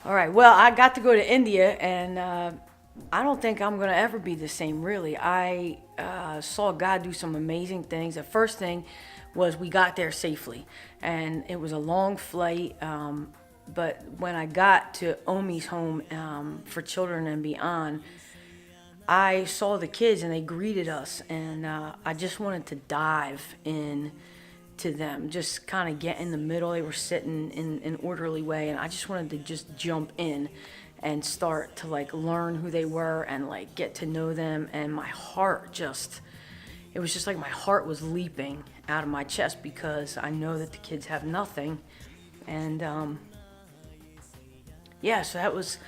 All right. Well, I got to go to India, and I don't think I'm going to ever be the same, really. I saw God do some amazing things. The first thing was we got there safely, and it was a long flight. But when I got to Omi's home for children and beyond, I saw the kids and they greeted us, and I just wanted to dive in to them, just kind of get in the middle. They were sitting in an orderly way, and I just wanted to just jump in and start to like learn who they were and like get to know them. And my heart just, it was just like my heart was leaping out of my chest because I know that the kids have nothing. And yeah, so that was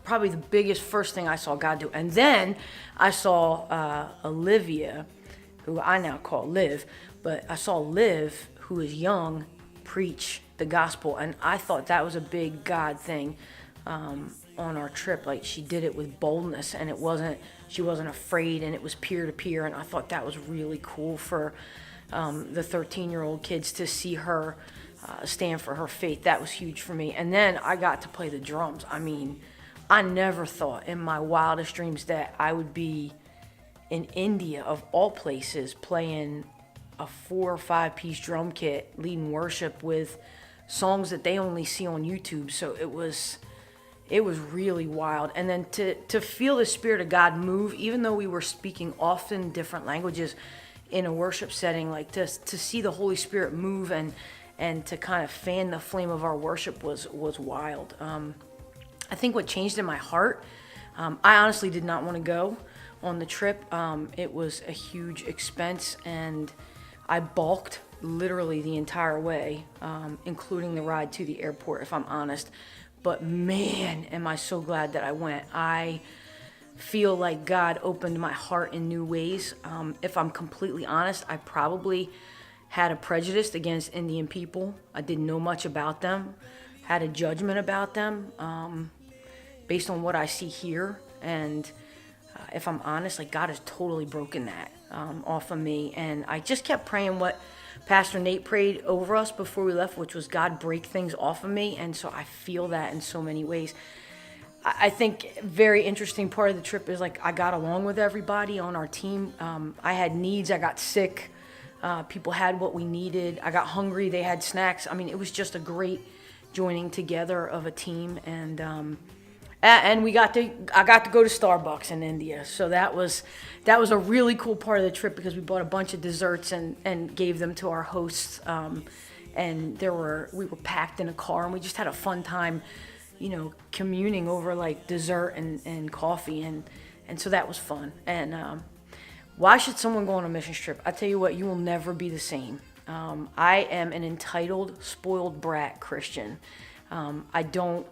probably the biggest first thing I saw God do. And then I saw Olivia, who I now call Liv, but I saw Liv, who is young, preach the gospel, and I thought that was a big God thing on our trip. Like, she did it with boldness, and she wasn't afraid, and it was peer to peer, and I thought that was really cool for the 13-year-old kids to see her stand for her faith. That was huge for me. And then I got to play the drums. I mean, I never thought in my wildest dreams that I would be in India, of all places, playing a 4 or 5 piece drum kit, leading worship with songs that they only see on YouTube. So it was really wild. And then to feel the Spirit of God move, even though we were speaking often different languages in a worship setting, like to see the Holy Spirit move and to kind of fan the flame of our worship was wild. I think what changed in my heart, I honestly did not want to go on the trip. It was a huge expense, and I balked literally the entire way, including the ride to the airport, if I'm honest. But man, am I so glad that I went. I feel like God opened my heart in new ways. If I'm completely honest, I probably had a prejudice against Indian people. I didn't know much about them, had a judgment about them based on what I see here. And if I'm honest, like, God has totally broken that off of me. And I just kept praying what Pastor Nate prayed over us before we left, which was, God, break things off of me. And so I feel that in so many ways. I think very interesting part of the trip is, like, I got along with everybody on our team. I had needs. I got sick. People had what we needed. I got hungry. They had snacks. I mean, it was just a great joining together of a team. And I got to go to Starbucks in India. So that was a really cool part of the trip, because we bought a bunch of desserts and gave them to our hosts. And we were packed in a car, and we just had a fun time, communing over like dessert and coffee, and so that was fun. And why should someone go on a mission trip? I tell you what, you will never be the same. I am an entitled, spoiled brat Christian. I don't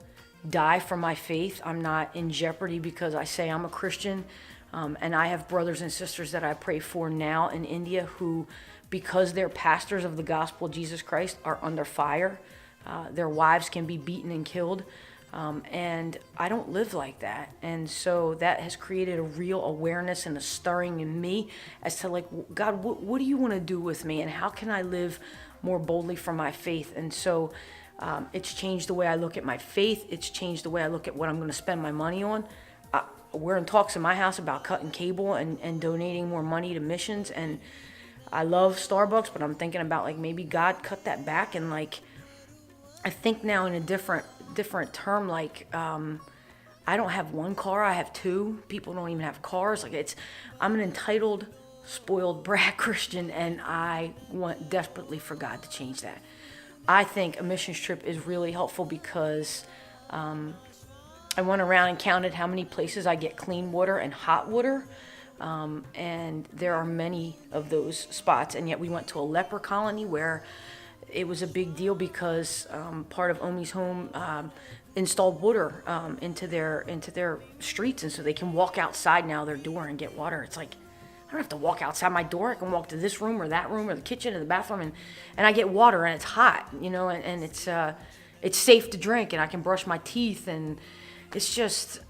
die for my faith. I'm not in jeopardy because I say I'm a Christian. And I have brothers and sisters that I pray for now in India who, because they're pastors of the gospel of Jesus Christ, are under fire. Their wives can be beaten and killed. And I don't live like that. And so that has created a real awareness and a stirring in me as to, like, God, what do you want to do with me? And how can I live more boldly for my faith? And so it's changed the way I look at my faith. It's changed the way I look at what I'm going to spend my money on. We're in talks in my house about cutting cable and donating more money to missions. And I love Starbucks, but I'm thinking about, like, maybe God cut that back. And, like, I think now in a different term, like, I don't have one car, I have two. People don't even have cars. Like, I'm an entitled, spoiled brat Christian, and I want desperately for God to change that. I think a missions trip is really helpful because I went around and counted how many places I get clean water and hot water. And there are many of those spots. And yet we went to a leper colony where it was a big deal because part of Omi's home installed water into their streets. And so they can walk outside now their door and get water. It's like, I don't have to walk outside my door. I can walk to this room or that room or the kitchen or the bathroom, and I get water, and it's hot, and it's safe to drink, and I can brush my teeth, and it's just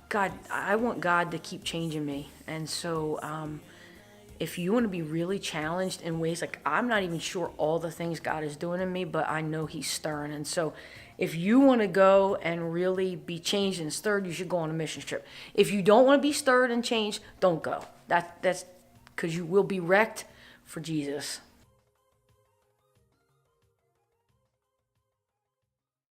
God. I want God to keep changing me, and so if you want to be really challenged in ways like I'm not even sure all the things God is doing in me, but I know He's stirring. And so if you want to go and really be changed and stirred, you should go on a mission trip. If you don't want to be stirred and changed, don't go. That's because you will be wrecked for Jesus.